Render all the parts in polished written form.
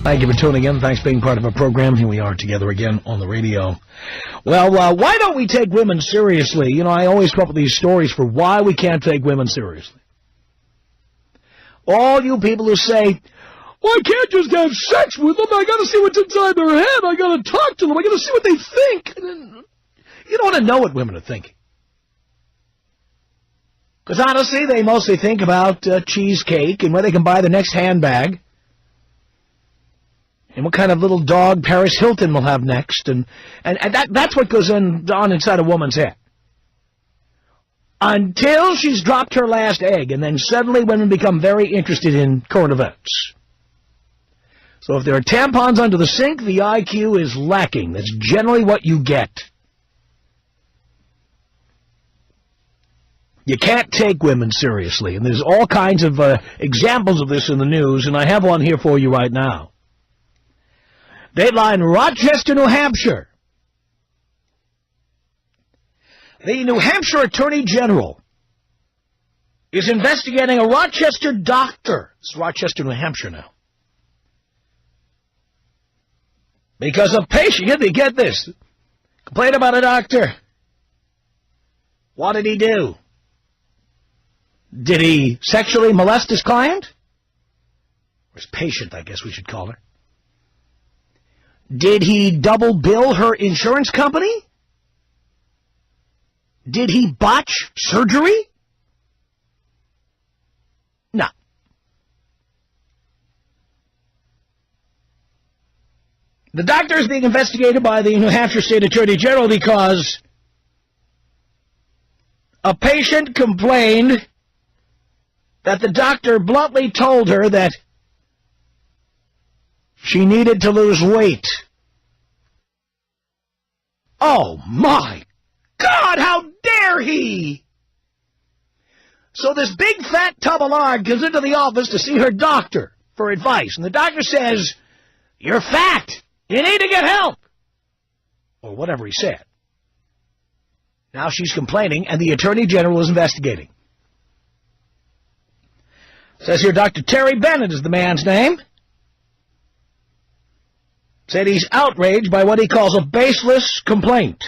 Thank you for tuning in. Thanks for being part of our program. Here we are together again on the radio. Well, why don't we take women seriously? You know, I always come up with these stories for why we can't take women seriously. All you people who say, well, I can't just have sex with them. I got to see what's inside their head. I got to talk to them. I got to see what they think. You don't want to know what women are thinking. Because honestly, they mostly think about cheesecake and where they can buy the next handbag. And what kind of little dog Paris Hilton will have next. And that's what goes on inside a woman's head. Until she's dropped her last egg, and then suddenly women become very interested in current events. So if there are tampons under the sink, the IQ is lacking. That's generally what you get. You can't take women seriously, and there's all kinds of examples of this in the news, and I have one here for you right now. Dateline, Rochester, New Hampshire. The New Hampshire Attorney General is investigating a Rochester doctor. It's Rochester, New Hampshire now. Because a patient, get this, complained about a doctor. What did he do? Did he sexually molest his client? Or his patient, I guess we should call her. Did he double bill her insurance company? Did he botch surgery? No. The doctor is being investigated by the New Hampshire State Attorney General because a patient complained that the doctor bluntly told her that she needed to lose weight. Oh, my God, how dare he! So this big fat tub of lard comes into the office to see her doctor for advice. And the doctor says, you're fat. You need to get help. Or whatever he said. Now she's complaining, and the Attorney General is investigating. Says here, Dr. Terry Bennett is the man's name. Said he's outraged by what he calls a baseless complaint.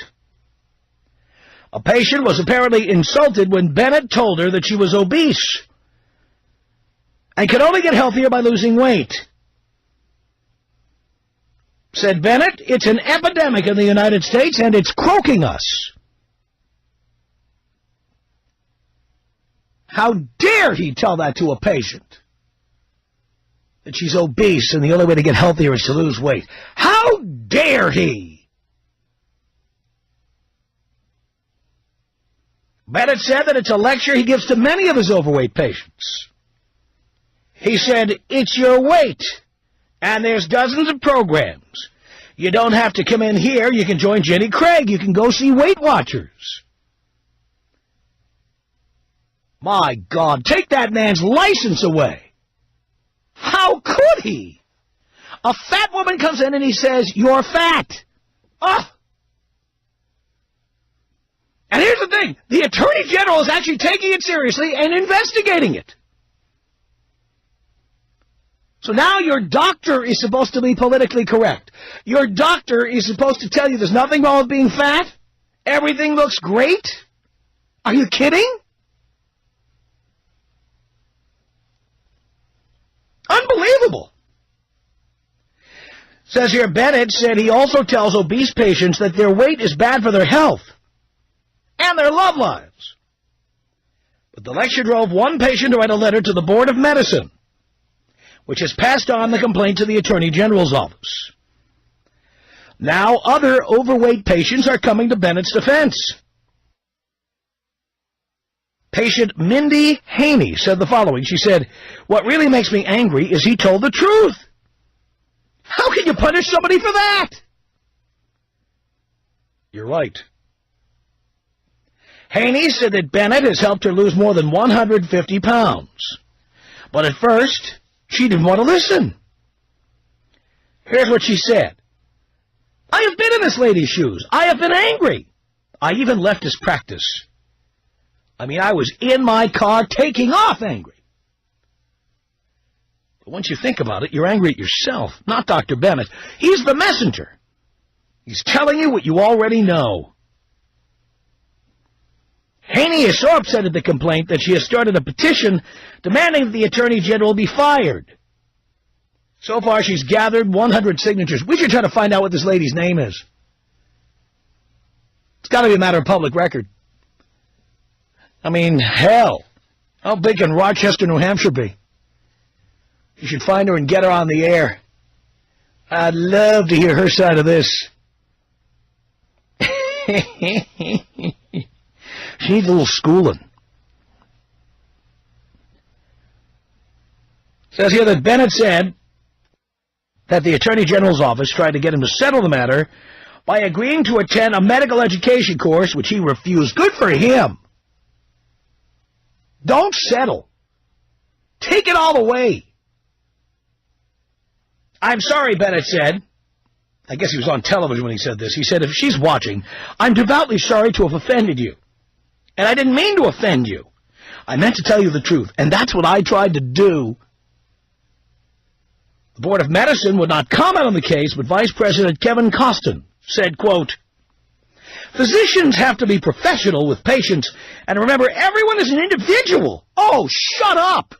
A patient was apparently insulted when Bennett told her that she was obese and could only get healthier by losing weight. Said Bennett, it's an epidemic in the United States and it's croaking us. How dare he tell that to a patient? That she's obese and the only way to get healthier is to lose weight. How dare he? Bennett said that it's a lecture he gives to many of his overweight patients. He said, it's your weight, and there's dozens of programs. You don't have to come in here. You can join Jenny Craig. You can go see Weight Watchers. My God, take that man's license away. How could he? A fat woman comes in and he says, you're fat. Oh. And here's the thing. The Attorney General is actually taking it seriously and investigating it. So now your doctor is supposed to be politically correct. Your doctor is supposed to tell you there's nothing wrong with being fat. Everything looks great. Are you kidding? Unbelievable. Says here, Bennett said he also tells obese patients that their weight is bad for their health and their love lives. But the lecture drove one patient to write a letter to the Board of Medicine, which has passed on the complaint to the Attorney General's office. Now other overweight patients are coming to Bennett's defense. Patient Mindy Haney said the following. She said, what really makes me angry is he told the truth. How can you punish somebody for that? You're right. Haney said that Bennett has helped her lose more than 150 pounds. But at first, she didn't want to listen. Here's what she said. I have been in this lady's shoes. I have been angry. I even left his practice. I mean, I was in my car taking off angry. But once you think about it, you're angry at yourself, not Dr. Bennett. He's the messenger. He's telling you what you already know. Haney is so upset at the complaint that she has started a petition demanding that the Attorney General be fired. So far, she's gathered 100 signatures. We should try to find out what this lady's name is. It's got to be a matter of public record. I mean, hell, how big can Rochester, New Hampshire be? You should find her and get her on the air. I'd love to hear her side of this. She needs a little schooling. It says here that Bennett said that the Attorney General's office tried to get him to settle the matter by agreeing to attend a medical education course, which he refused. Good for him. Don't settle. Take it all away. I'm sorry, Bennett said. I guess he was on television when he said this. He said, if she's watching, I'm devoutly sorry to have offended you. And I didn't mean to offend you. I meant to tell you the truth, and that's what I tried to do. The Board of Medicine would not comment on the case, but Vice President Kevin Costin said, quote, physicians have to be professional with patients, and remember, everyone is an individual. Oh, shut up.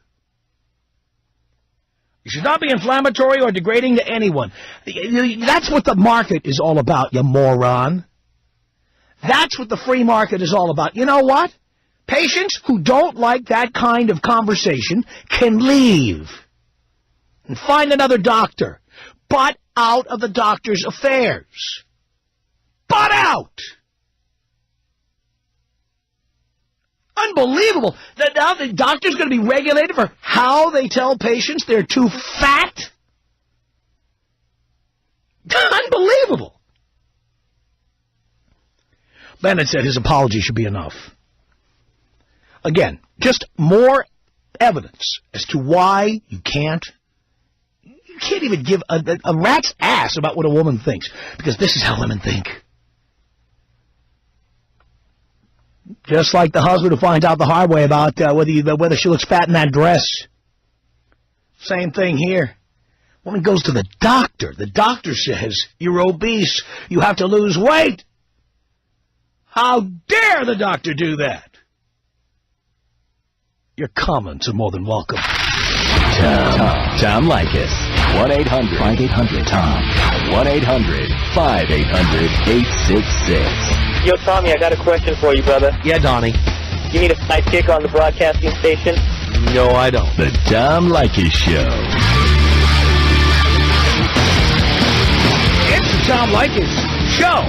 You should not be inflammatory or degrading to anyone. That's what the market is all about, you moron. That's what the free market is all about. You know what? Patients who don't like that kind of conversation can leave and find another doctor. Butt out of the doctor's affairs. Butt out! Unbelievable. That now the doctor's going to be regulated for how they tell patients they're too fat? Unbelievable. Bennett said his apology should be enough. Again, just more evidence as to why you can't even give a rat's ass about what a woman thinks, because this is how women think. Just like the husband who finds out the hard way about whether she looks fat in that dress. Same thing here. Woman goes to the doctor. The doctor says, you're obese. You have to lose weight. How dare the doctor do that? Your comments are more than welcome. Tom Leykis. 1-800-5800-TOM. 1-800-5800-866. Yo, Tommy, I got a question for you, brother. Yeah, Donnie. You need a sidekick on the broadcasting station? No, I don't. The Tom Leykis Show. It's the Tom Leykis Show.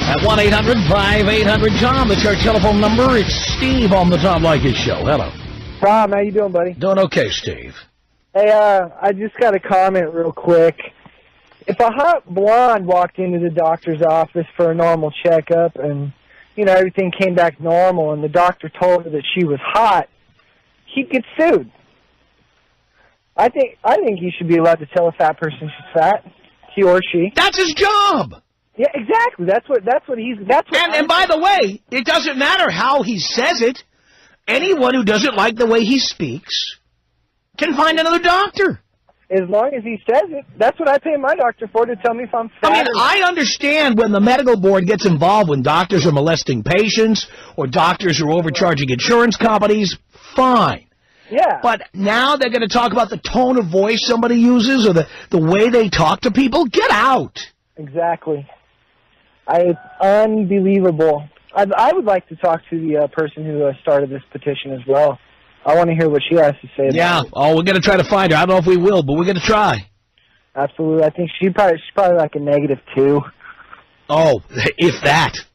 At 1-800-5800-TOM. That's our telephone number. It's Steve on the Tom Leykis Show. Hello. Tom, how you doing, buddy? Doing okay, Steve. Hey, I just got a comment real quick. If a hot blonde walked into the doctor's office for a normal checkup and, you know, everything came back normal and the doctor told her that she was hot, he'd get sued. I think he should be allowed to tell a fat person she's fat, he or she. That's his job. Yeah, exactly. That's what he's. And by the way, it doesn't matter how he says it. Anyone who doesn't like the way he speaks can find another doctor. As long as he says it. That's what I pay my doctor for, to tell me if I'm fat. I mean, I understand when the medical board gets involved when doctors are molesting patients or doctors are overcharging insurance companies. Fine. Yeah. But now they're going to talk about the tone of voice somebody uses or the way they talk to people? Get out. Exactly. It's unbelievable. I would like to talk to the person who started this petition as well. I want to hear what she has to say about it. Yeah. Oh, we're going to try to find her. I don't know if we will, but we're going to try. Absolutely. I think she's probably like a -2. Oh, if that.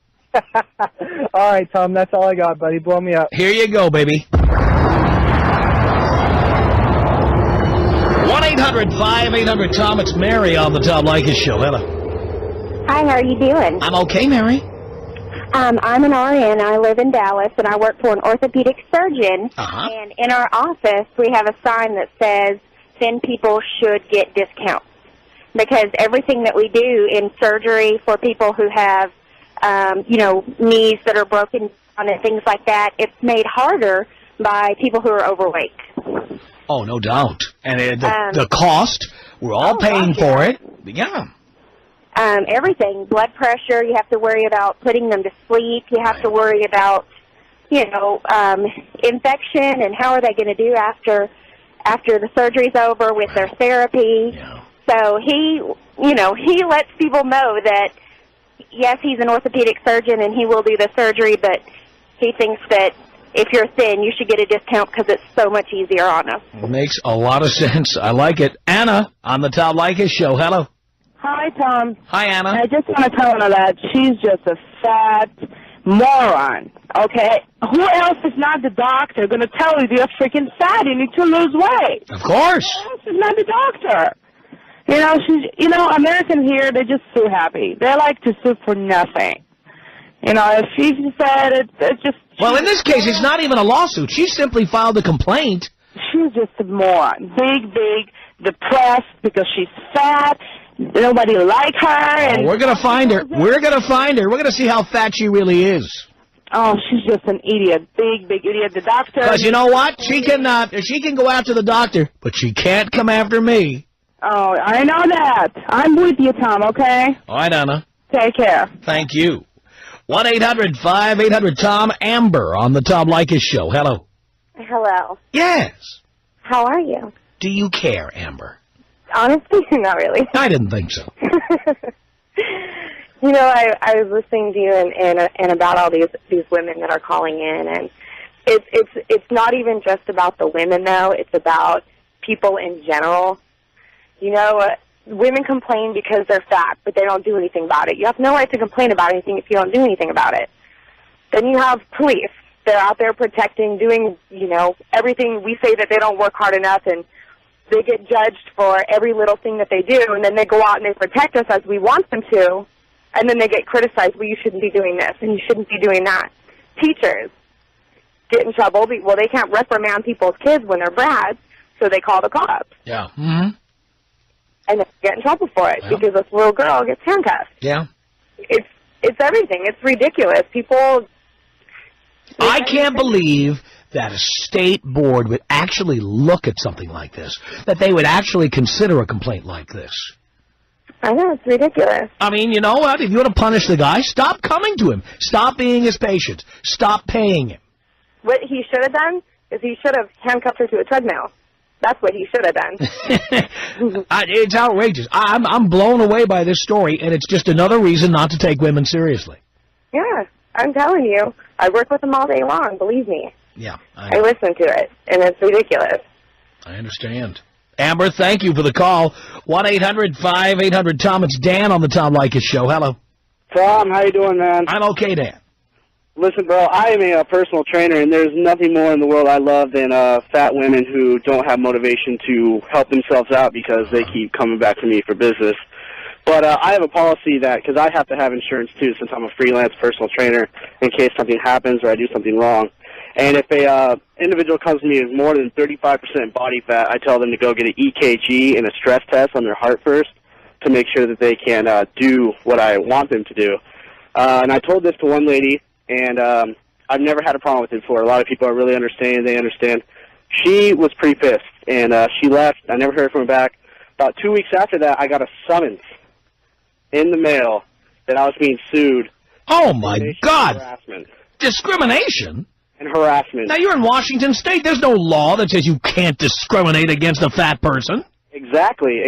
All right, Tom. That's all I got, buddy. Blow me up. Here you go, baby. 1-800-5800-TOM. It's Mary on the Tom Leykis Show. Hello. Hi, how are you doing? I'm okay, Mary. I'm an RN. I live in Dallas, and I work for an orthopedic surgeon. Uh-huh. And in our office, we have a sign that says, thin people should get discounts. Because everything that we do in surgery for people who have, knees that are broken down and things like that, it's made harder by people who are overweight. Oh, no doubt. And the cost, we're all paying for it. Yeah. Everything, blood pressure, you have to worry about putting them to sleep. You have to worry about, infection and how are they going to do after the surgery's over with their therapy. Yeah. So he lets people know that, yes, he's an orthopedic surgeon and he will do the surgery, but he thinks that if you're thin, you should get a discount because it's so much easier on us. It makes a lot of sense. I like it. Anna on the Tom Leykis Show. Hello. Hi, Tom. Hi, Anna. I just want to tell Anna that she's just a fat moron, okay? Who else is not the doctor going to tell you you're freaking fat, you need to lose weight? Of course. Who else is not the doctor? Americans here, they're just so happy. They like to sue for nothing. If she said it's just... Well, in this case, it's not even a lawsuit. She simply filed a complaint. She's just a moron. Big, depressed because she's fat. Nobody like her. And We're going to find her. We're going to find her. We're going to see how fat she really is. Oh, she's just an idiot. Big idiot. The doctor... Because you know what? She can go after the doctor, but she can't come after me. Oh, I know that. I'm with you, Tom, okay? All right, Anna. Take care. Thank you. 1-800-5800-TOM. Amber on the Tom Leykis Show. Hello. Hello. Yes. How are you? Do you care, Amber? Honestly, not really. I didn't think so. I was listening to you and about all these women that are calling in, and it's not even just about the women though. It's about people in general. Women complain because they're fat, but they don't do anything about it. You have no right to complain about anything if you don't do anything about it. Then you have police. They're out there protecting, doing everything. We say that they don't work hard enough, and they get judged for every little thing that they do, and then they go out and they protect us as we want them to, and then they get criticized. Well, you shouldn't be doing this, and you shouldn't be doing that. Teachers get in trouble. Well, they can't reprimand people's kids when they're brats, so they call the cops. Yeah. Mm-hmm. And they get in trouble for it because this little girl gets handcuffed. Yeah. It's everything. It's ridiculous. People... I can't believe that a state board would actually look at something like this, that they would actually consider a complaint like this. I know, it's ridiculous. I mean, you know what? If you want to punish the guy, stop coming to him. Stop being his patient. Stop paying him. What he should have done is he should have handcuffed her to a treadmill. That's what he should have done. It's outrageous. I'm blown away by this story, and it's just another reason not to take women seriously. Yeah, I'm telling you. I work with them all day long, believe me. Yeah. I listen to it, and it's ridiculous. I understand. Amber, thank you for the call. 1-800-5800-TOM. It's Dan on the Tom Leykis Show. Hello. Tom, how you doing, man? I'm okay, Dan. Listen, bro, I am a personal trainer, and there's nothing more in the world I love than fat women who don't have motivation to help themselves out because they keep coming back to me for business. But I have a policy that, because I have to have insurance too since I'm a freelance personal trainer in case something happens or I do something wrong. And if a individual comes to me with more than 35% body fat, I tell them to go get an EKG and a stress test on their heart first to make sure that they can do what I want them to do. And I told this to one lady, and I've never had a problem with it before. A lot of people are really understanding. They understand. She was pretty pissed, and she left. I never heard from her back. About 2 weeks after that, I got a summons in the mail that I was being sued. Oh, my God. Harassment. Discrimination? And harassment. Now, you're in Washington State. There's no law that says you can't discriminate against a fat person. Exactly.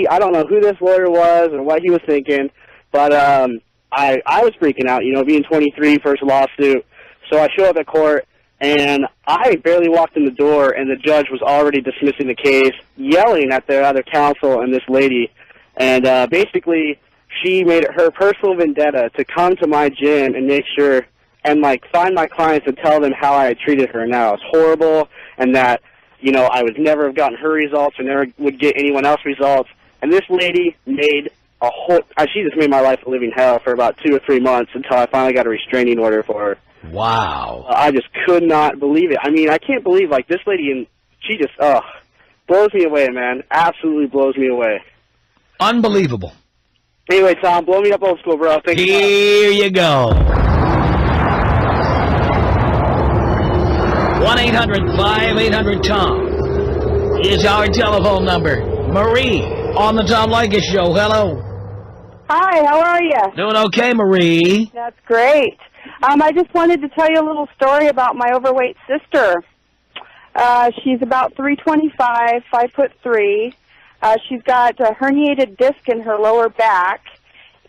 I don't know who this lawyer was or what he was thinking, but I was freaking out, being 23, first lawsuit. So I show up at court, and I barely walked in the door, and the judge was already dismissing the case, yelling at their other counsel and this lady. And basically, she made it her personal vendetta to come to my gym and make sure and, find my clients and tell them how I had treated her and how it was horrible and that, I would never have gotten her results or never would get anyone else results. And this lady made she just made my life a living hell for about 2 or 3 months until I finally got a restraining order for her. Wow. I just could not believe it. I mean, I can't believe, this lady, and she just, blows me away, man. Absolutely blows me away. Unbelievable. Anyway, Tom, blow me up old school, bro. Thank you. Here you go. 1-800-5800-TOM. is our telephone number. Marie on the Tom Leykis Show. Hello. Hi, how are you? Doing okay, Marie. That's great. I just wanted to tell you a little story about my overweight sister. She's about 325, 5'3". She's got a herniated disc in her lower back,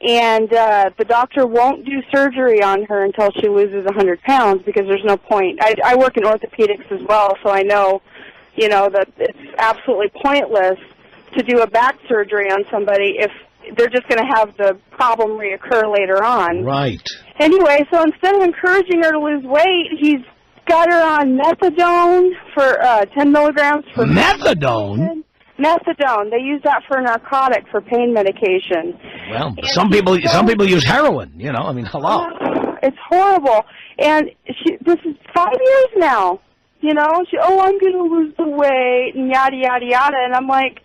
and the doctor won't do surgery on her until she loses 100 pounds because there's no point. I work in orthopedics as well, so I know, that it's absolutely pointless to do a back surgery on somebody if they're just going to have the problem reoccur later on. Right. Anyway, so instead of encouraging her to lose weight, he's got her on methadone for 10 milligrams for methadone. Methadone. They use that for a narcotic for pain medication. Well, some people use heroin. Hello. It's horrible. And this is 5 years now. I'm going to lose the weight and yada yada yada. And I'm like,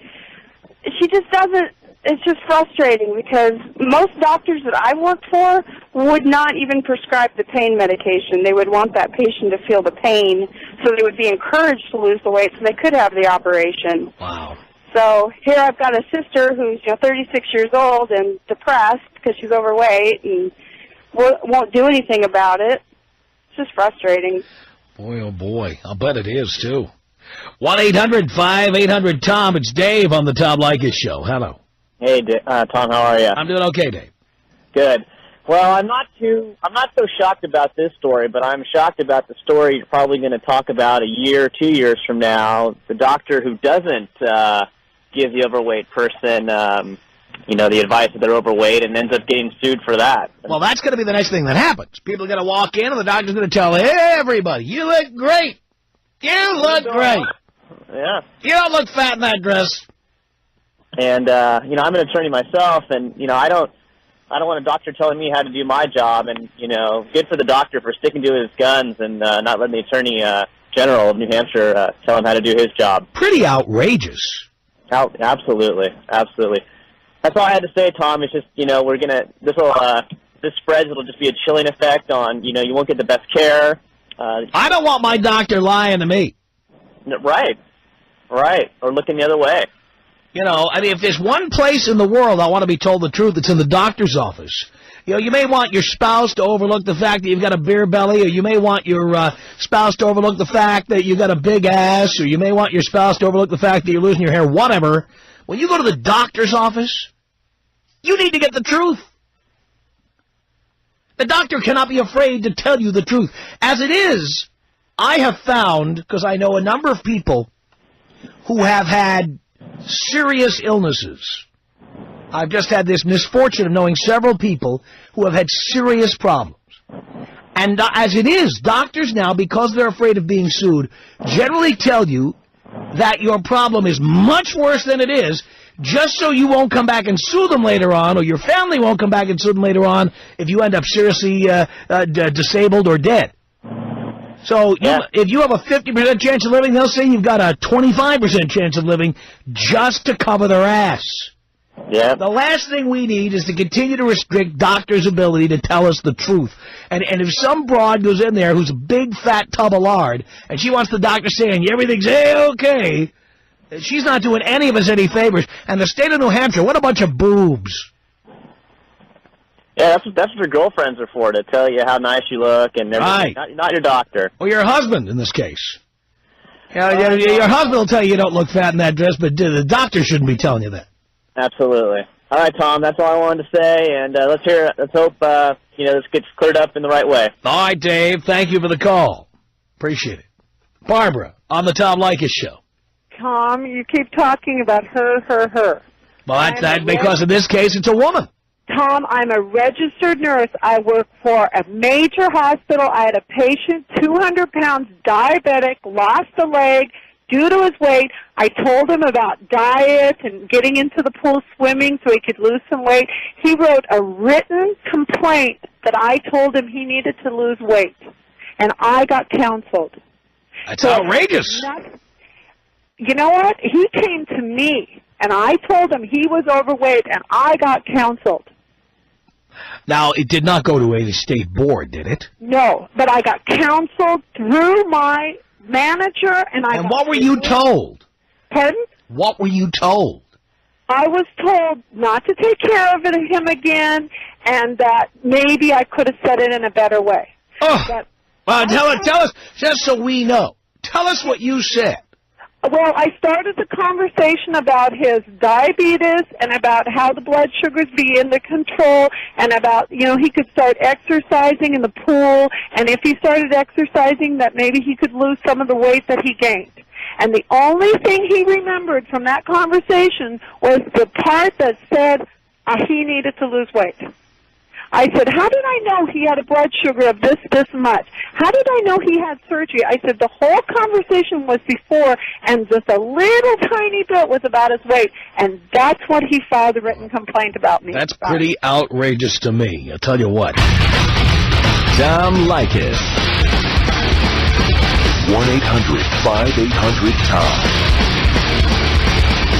she just doesn't. It's just frustrating because most doctors that I've worked for would not even prescribe the pain medication. They would want that patient to feel the pain, so they would be encouraged to lose the weight so they could have the operation. Wow. So here I've got a sister who's 36 years old and depressed because she's overweight and won't do anything about it. It's just frustrating. Boy, oh boy. I'll bet it is, too. 1-800-5800-TOM. It's Dave on the Tom Leykis Show. Hello. Hey, Tom, how are you? I'm doing okay, Dave. Good. Well, I'm not so shocked about this story, but I'm shocked about the story you're probably going to talk about a year, 2 years from now. The doctor who doesn't give the overweight person, the advice that they're overweight and ends up getting sued for that. Well, that's going to be the next thing that happens. People are going to walk in and the doctor's going to tell everybody, you look great. You look great. Yeah. You don't look fat in that dress. And, I'm an attorney myself, and, I don't want a doctor telling me how to do my job, and, good for the doctor for sticking to his guns and not letting the Attorney General of New Hampshire tell him how to do his job. Pretty outrageous. Absolutely. That's all I had to say, Tom. It's just, this spreads, it'll just be a chilling effect on, you won't get the best care. I don't want my doctor lying to me. Right, or looking the other way. If there's one place in the world I want to be told the truth, it's in the doctor's office. You may want your spouse to overlook the fact that you've got a beer belly, or you may want your spouse to overlook the fact that you've got a big ass, or you may want your spouse to overlook the fact that you're losing your hair, whatever. When you go to the doctor's office, you need to get the truth. The doctor cannot be afraid to tell you the truth. As it is, I have found, because I know a number of people who have had serious illnesses. I've just had this misfortune of knowing several people who have had serious problems. And as it is, doctors now, because they're afraid of being sued, generally tell you that your problem is much worse than it is, just so you won't come back and sue them later on, or your family won't come back and sue them later on if you end up seriously disabled or dead. So if you have a 50% chance of living, they'll say you've got a 25% chance of living just to cover their ass. Yeah. The last thing we need is to continue to restrict doctors' ability to tell us the truth. And if some broad goes in there who's a big fat tub of lard, and she wants the doctor saying everything's A-okay, she's not doing any of us any favors. And the state of New Hampshire, what a bunch of boobs. Yeah, that's what your girlfriends are for, to tell you how nice you look and everything. Right. Not your doctor. Or your husband, in this case. Your husband will tell you don't look fat in that dress, but the doctor shouldn't be telling you that. Absolutely. All right, Tom, that's all I wanted to say, and let's hope this gets cleared up in the right way. All right, Dave, thank you for the call. Appreciate it. Barbara, on the Tom Leykis Show. Tom, you keep talking about her. Well, that's because in this case it's a woman. Tom, I'm a registered nurse. I work for a major hospital. I had a patient, 200 pounds, diabetic, lost a leg due to his weight. I told him about diet and getting into the pool swimming so he could lose some weight. He wrote a written complaint that I told him he needed to lose weight, and I got counseled. That's outrageous. You know what? He came to me, and I told him he was overweight, and I got counseled. Now, it did not go to a state board, did it? No, but I got counseled through my manager, and what were you told? Pardon? What were you told? I was told not to take care of him again, and that maybe I could have said it in a better way. Oh, tell us, just so we know. Tell us what you said. Well, I started the conversation about his diabetes and about how the blood sugars be under control and about, he could start exercising in the pool, and if he started exercising, that maybe he could lose some of the weight that he gained. And the only thing he remembered from that conversation was the part that said he needed to lose weight. I said, how did I know he had a blood sugar of this much? How did I know he had surgery? I said, the whole conversation was before, and just a little tiny bit was about his weight, and that's what he filed a written complaint about me. That's pretty outrageous to me. I'll tell you what. Tom Leykis. 1-800-5800-TOM.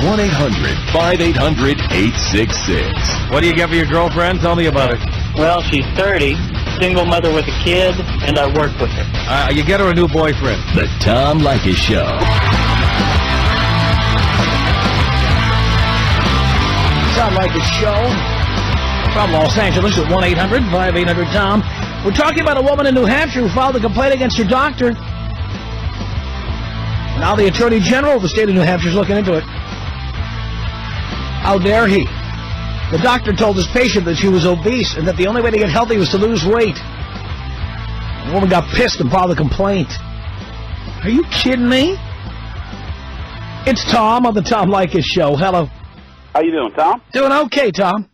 1-800-5800-866. What do you get for your girlfriend? Tell me about it. Well, she's 30, single mother with a kid, and I work with her. You get her a new boyfriend. The Tom Leykis Show. Tom Leykis Show from Los Angeles at 1-800-5800-TOM. We're talking about a woman in New Hampshire who filed a complaint against her doctor. Now the Attorney General of the state of New Hampshire is looking into it. How dare he? The doctor told his patient that she was obese and that the only way to get healthy was to lose weight. The woman got pissed and filed a complaint. Are you kidding me? It's Tom on the Tom Leykis Show. Hello. How you doing, Tom? Doing okay, Tom.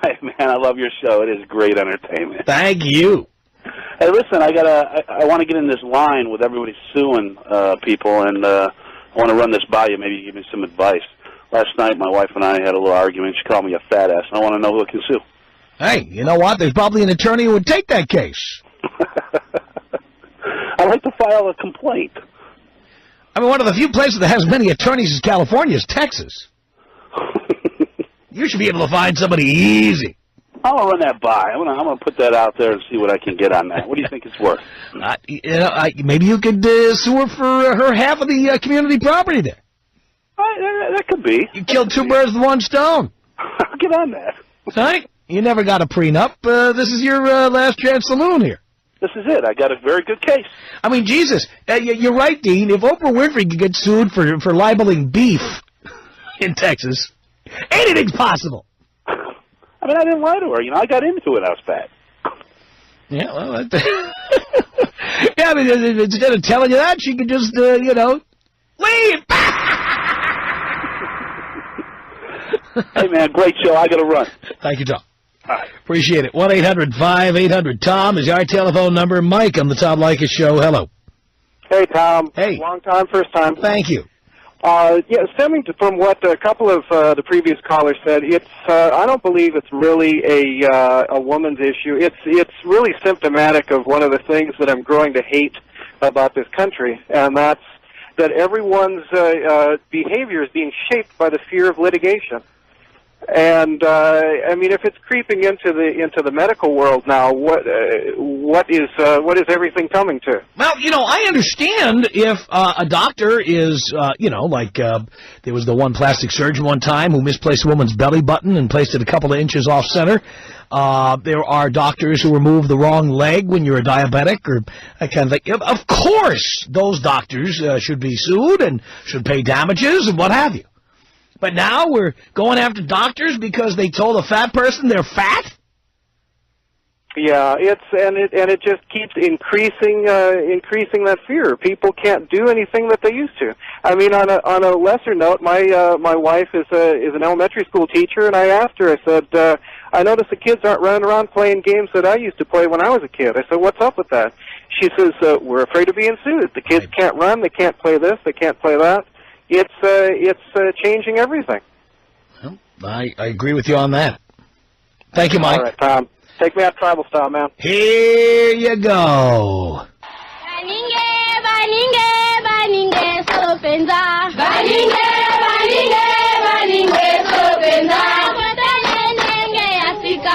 Hey, man, I love your show. It is great entertainment. Thank you. Hey, listen, I want to get in this line with everybody suing people, and I want to run this by you. Maybe you give me some advice. Last night, my wife and I had a little argument. She called me a fat ass, and I want to know who can sue. Hey, you know what? There's probably an attorney who would take that case. I'd like to file a complaint. I mean, one of the few places that has many attorneys is California is Texas. You should be able to find somebody easy. I'm going to run that by. I'm going to put that out there and see what I can get on that. What do you think it's worth? Maybe you could sue her for her half of the community property there. That could be. You killed two birds with one stone. I'll get on that. Right? You never got a prenup. This is your last chance saloon here. This is it. I got a very good case. I mean, Jesus, you're right, Dean. If Oprah Winfrey could get sued for libeling beef in Texas, anything's possible. I mean, I didn't lie to her. I got into it. I was fat. Yeah, well, yeah, I mean, instead of telling you that, she could just, leave. Hey, man, great show. I got to run. Thank you, Tom. All right. Appreciate it. 1-800-5800-TOM is our telephone number. Mike on the Tom Leykis Show. Hello. Hey, Tom. Hey. Long time, first time. Thank you. Stemming from what a couple of the previous callers said, it's I don't believe it's really a woman's issue. It's really symptomatic of one of the things that I'm growing to hate about this country, and that's that everyone's behavior is being shaped by the fear of litigation. And I mean, if it's creeping into the medical world now, what is everything coming to? Well, I understand if a doctor is, there was the one plastic surgeon one time who misplaced a woman's belly button and placed it a couple of inches off center. There are doctors who remove the wrong leg when you're a diabetic or that kind of thing. Of course, those doctors should be sued and should pay damages and what have you. But now we're going after doctors because they told a fat person they're fat? Yeah, it just keeps increasing that fear. People can't do anything that they used to. I mean, on a lesser note, my wife is an elementary school teacher, and I asked her. I said, I noticed the kids aren't running around playing games that I used to play when I was a kid. I said, what's up with that? She says, we're afraid of being sued. The kids can't run. They can't play this. They can't play that. It's changing everything. Well, I agree with you on that. Thank you, Mike. All right, Tom. Take me out tribal style, man. Here you go.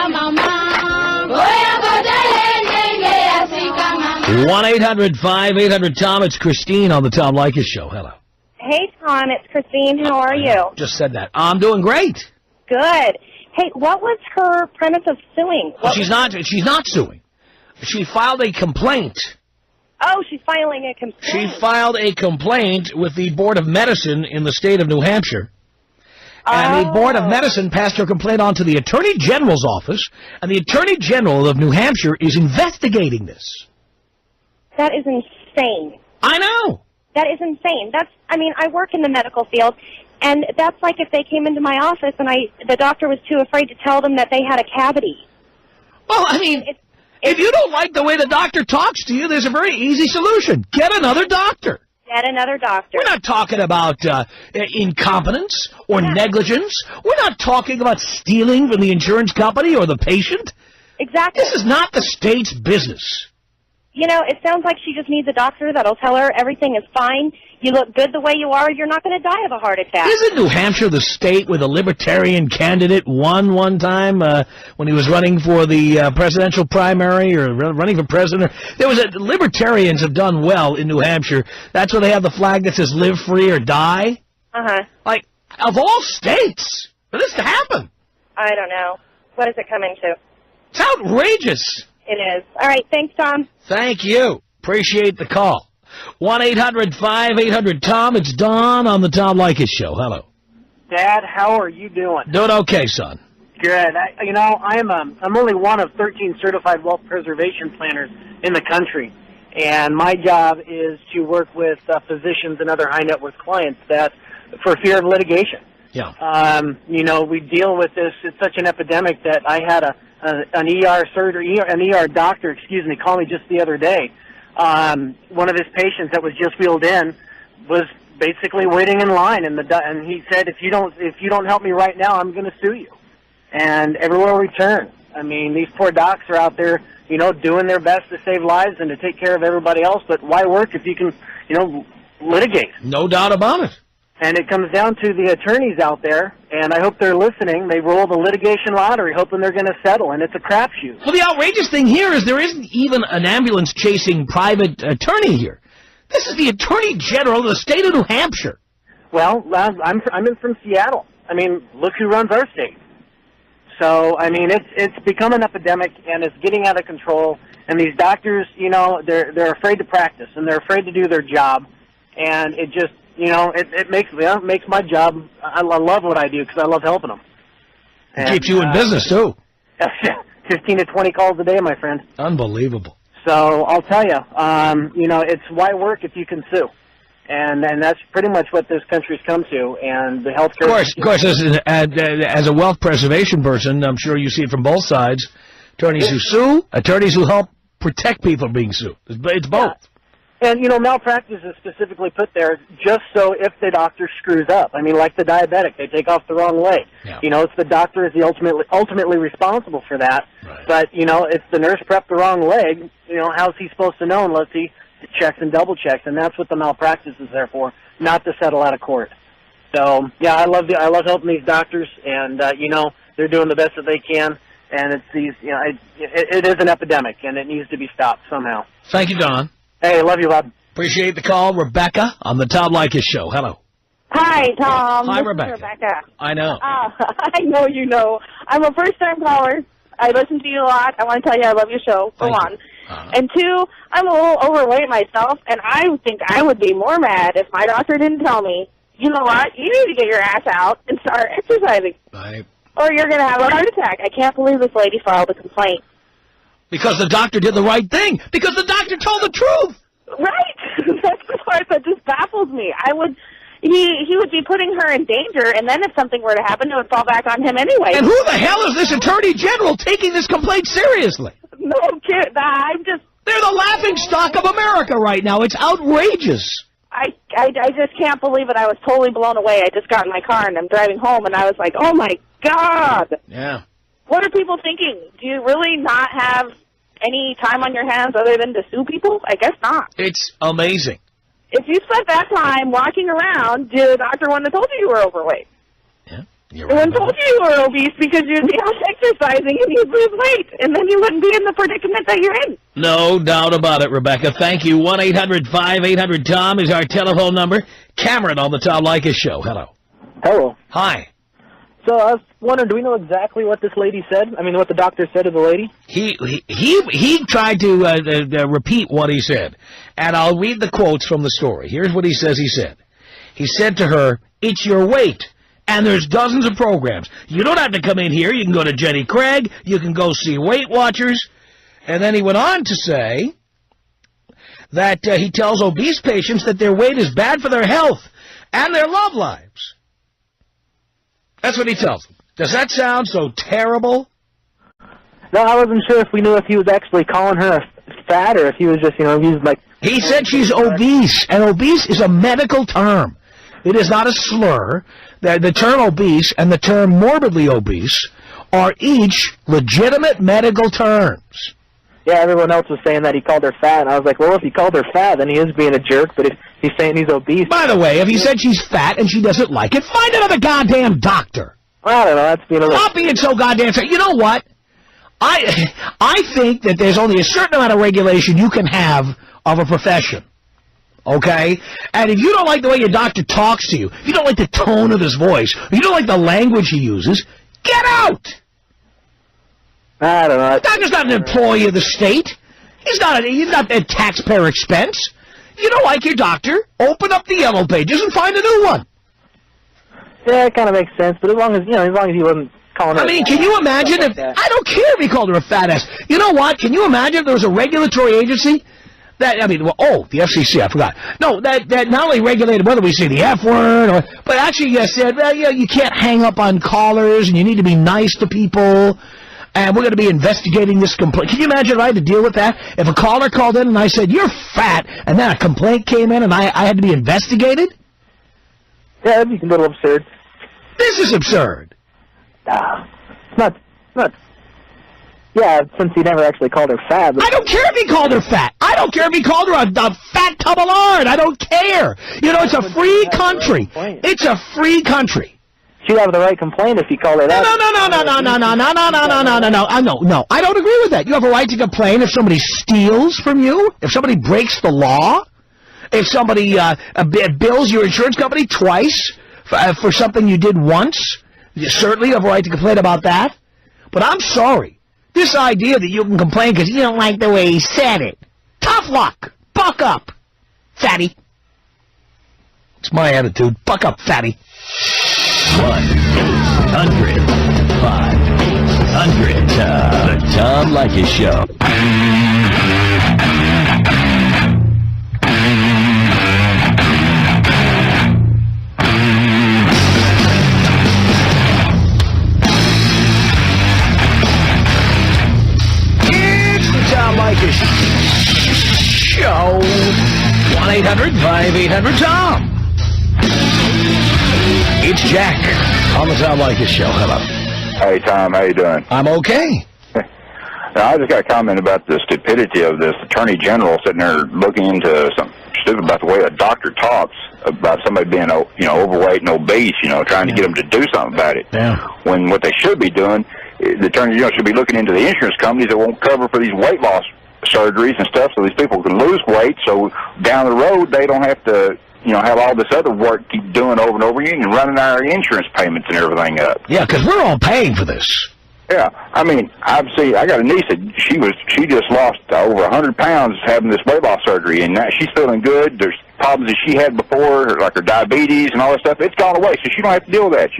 Mama. 1-800-5800-TOM. It's Christine on the Tom Leykis Show. Hello. Hey, Tom, it's Christine. How are you? Just said that. I'm doing great. Good. Hey, what was her premise of suing? She's not suing. She filed a complaint. Oh, she's filing a complaint. She filed a complaint with the Board of Medicine in the state of New Hampshire. And the Board of Medicine passed her complaint on to the Attorney General's office, and the Attorney General of New Hampshire is investigating this. That is insane. I know. That is insane. I work in the medical field, and that's like if they came into my office and the doctor was too afraid to tell them that they had a cavity. Well, if you don't like the way the doctor talks to you, there's a very easy solution. Get another doctor. Get another doctor. We're not talking about incompetence or negligence. We're not talking about stealing from the insurance company or the patient. Exactly. This is not the state's business. You know, it sounds like she just needs a doctor that'll tell her everything is fine. You look good the way you are. You're not going to die of a heart attack. Isn't New Hampshire the state where the Libertarian candidate won one time when he was running for the presidential primary or running for president? Libertarians have done well in New Hampshire. That's where they have the flag that says live free or die. Uh-huh. Like, of all states, for this to happen. I don't know. What is it coming to? It's outrageous. It is. All right. Thanks, Tom. Thank you. Appreciate the call. 1-800-5800-TOM. It's Don on the Tom Leykis Show. Hello. Dad, how are you doing? Doing okay, son. Good. I'm only one of 13 certified wealth preservation planners in the country, and my job is to work with physicians and other high net worth clients that, for fear of litigation. Yeah. We deal with this. It's such an epidemic that I had an ER doctor, call me just the other day. One of his patients that was just wheeled in was basically waiting in line, and he said, if you don't help me right now, I'm going to sue you. And everywhere we turn, these poor docs are out there, doing their best to save lives and to take care of everybody else. But why work if you can, litigate? No doubt about it. And it comes down to the attorneys out there, and I hope they're listening. They roll the litigation lottery, hoping they're going to settle, and it's a crapshoot. Well, the outrageous thing here is there isn't even an ambulance-chasing private attorney here. This is the Attorney General of the state of New Hampshire. Well, I'm from Seattle. Look who runs our state. So, it's become an epidemic, and it's getting out of control. And these doctors, they're afraid to practice, and they're afraid to do their job, and it just... it makes my job. I love what I do because I love helping them. And, keeps you in business too. 15 to 20 calls a day, my friend. Unbelievable. So I'll tell you, it's why work if you can sue, and that's pretty much what this country's come to. And the healthcare. Of course, as a wealth preservation person, I'm sure you see it from both sides. Attorneys who sue, attorneys who help protect people from being sued. It's both. Yeah. And, malpractice is specifically put there just so if the doctor screws up. Like the diabetic, they take off the wrong leg. Yeah. It's the doctor is the ultimately responsible for that. Right. But, if the nurse prepped the wrong leg, how's he supposed to know unless he checks and double checks? And that's what the malpractice is there for, not to settle out of court. So, yeah, I love helping these doctors, and, they're doing the best that they can. And it's these, it is an epidemic, and it needs to be stopped somehow. Thank you, Don. Hey, love you, Rob. Appreciate the call. Rebecca on the Tom Leykis Show. Hello. Hi, Tom. Hi, This Rebecca. is Rebecca. I know. I know you know. I'm a first-time caller. I listen to you a lot. I want to tell you I love your show, for one. And two, I'm a little overweight myself, and I think I would be more mad if my doctor didn't tell me, you know what, you need to get your ass out and start exercising. Right. Or you're going to have a heart attack. I can't believe this lady filed a complaint. Because the doctor did the right thing. Because the doctor told the truth. Right. That's the part that just baffles me. He would be putting her in danger, and then if something were to happen, it would fall back on him anyway. And who the hell is this Attorney General taking this complaint seriously? No kid. They're the laughingstock of America right now. It's outrageous. I just can't believe it. I was totally blown away. I just got in my car, and I'm driving home, and I was like, oh, my God. Yeah. What are people thinking? Do you really not have any time on your hands other than to sue people? I guess not. It's amazing. If you spent that time walking around, the doctor wouldn't have told you were overweight. Yeah. No one told you you were obese because you'd be out exercising and you'd lose weight, and then you wouldn't be in the predicament that you're in. No doubt about it, Rebecca. Thank you. 1-800-5800-TOM is our telephone number. Cameron on the Tom Leykis Show. Hello. Hello. Hi. So I was wondering, do we know exactly what this lady said? I mean, what the doctor said to the lady? He tried to repeat what he said, and I'll read the quotes from the story. Here's what he says he said. He said to her, "It's your weight." And there's dozens of programs. You don't have to come in here. You can go to Jenny Craig. You can go see Weight Watchers. And then he went on to say that he tells obese patients that their weight is bad for their health and their love lives. That's what he tells them. Does that sound so terrible? No, I wasn't sure if we knew if he was actually calling her fat or if he was just, he was like... He said she's obese, and obese is a medical term. It is not a slur. The term obese and the term morbidly obese are each legitimate medical terms. Yeah, everyone else was saying that he called her fat, and I was like, well, if he called her fat, then he is being a jerk, but if he's saying he's obese... By the way, if he said she's fat and she doesn't like it, find another goddamn doctor. I don't know, that's being a little... Stop being so goddamn... You know what? I think that there's only a certain amount of regulation you can have of a profession. Okay? And if you don't like the way your doctor talks to you, if you don't like the tone of his voice, if you don't like the language he uses, get out! I don't know. The doctor's not an employee of the state. He's not a taxpayer expense. You don't like your doctor, open up the yellow pages and find a new one. Yeah, it kind of makes sense, but as long as he wasn't calling her... I mean, can you imagine if... I don't care if he called her a fat ass. You know what? Can you imagine if there was a regulatory agency... the FCC, I forgot. No, that not only regulated whether we say the F word, but actually said, well, you can't hang up on callers, and you need to be nice to people, and we're going to be investigating this complaint. Can you imagine if I had to deal with that? If a caller called in and I said, you're fat, and then a complaint came in and I had to be investigated? Yeah, that'd be a little absurd. This is absurd. It's not... Yeah, since he never actually called her fat. I don't care if he called her fat. I don't care if he called her a fat tub of lard. I don't care. You know, it's a free country. It's a free country. She'd have the right complaint if he called her that. No. I don't agree with that. You have a right to complain if somebody steals from you, if somebody breaks the law, if somebody bills your insurance company twice for something you did once. You certainly have a right to complain about that. But I'm sorry. This idea that you can complain because you don't like the way he said it. Tough luck. Buck up, fatty. It's my attitude. Buck up, fatty. 1-800-5800. The Tom Leykis Show. Tom Leykis Show. 1-800-5800-TOM. It's Jack on the Tom Leykis Show. Hello. Hey, Tom. How you doing? I'm okay. Now, I just got a comment about the stupidity of this attorney general sitting there looking into something stupid about the way a doctor talks about somebody being, overweight and obese, trying to get them to do something about it. Yeah. When what they should be doing, the attorney general should be looking into the insurance companies that won't cover for these weight loss surgeries and stuff, so these people can lose weight, so down the road they don't have to, have all this other work keep doing over and over again and running our insurance payments and everything up. Yeah, because we're all paying for this. Yeah, I mean, I got a niece that she just lost over 100 pounds having this weight loss surgery, and now she's feeling good. There's problems that she had before, like her diabetes and all that stuff. It's gone away, so she don't have to deal with that.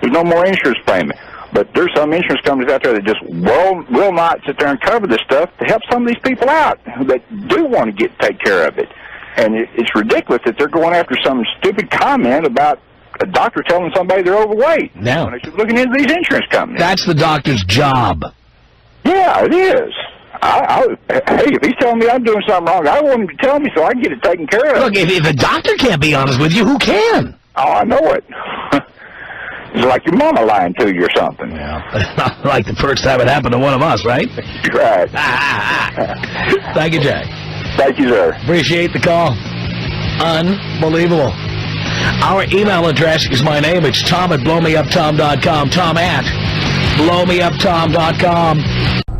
There's no more insurance payment. But there's some insurance companies out there that just will not sit there and cover this stuff to help some of these people out that do want to take care of it. And it's ridiculous that they're going after some stupid comment about a doctor telling somebody they're overweight. No. When they should be looking into these insurance companies. That's the doctor's job. Yeah, it is. Hey, if he's telling me I'm doing something wrong, I want him to tell me so I can get it taken care of. Look, if a doctor can't be honest with you, who can? Oh, I know it. It's like your mama lying to you or something. Yeah, not like the first time it happened to one of us, right? Right. Thank you, Jack. Thank you, sir. Appreciate the call. Unbelievable. Our email address is my name. It's Tom at blowmeuptom.com. Tom at blowmeuptom.com.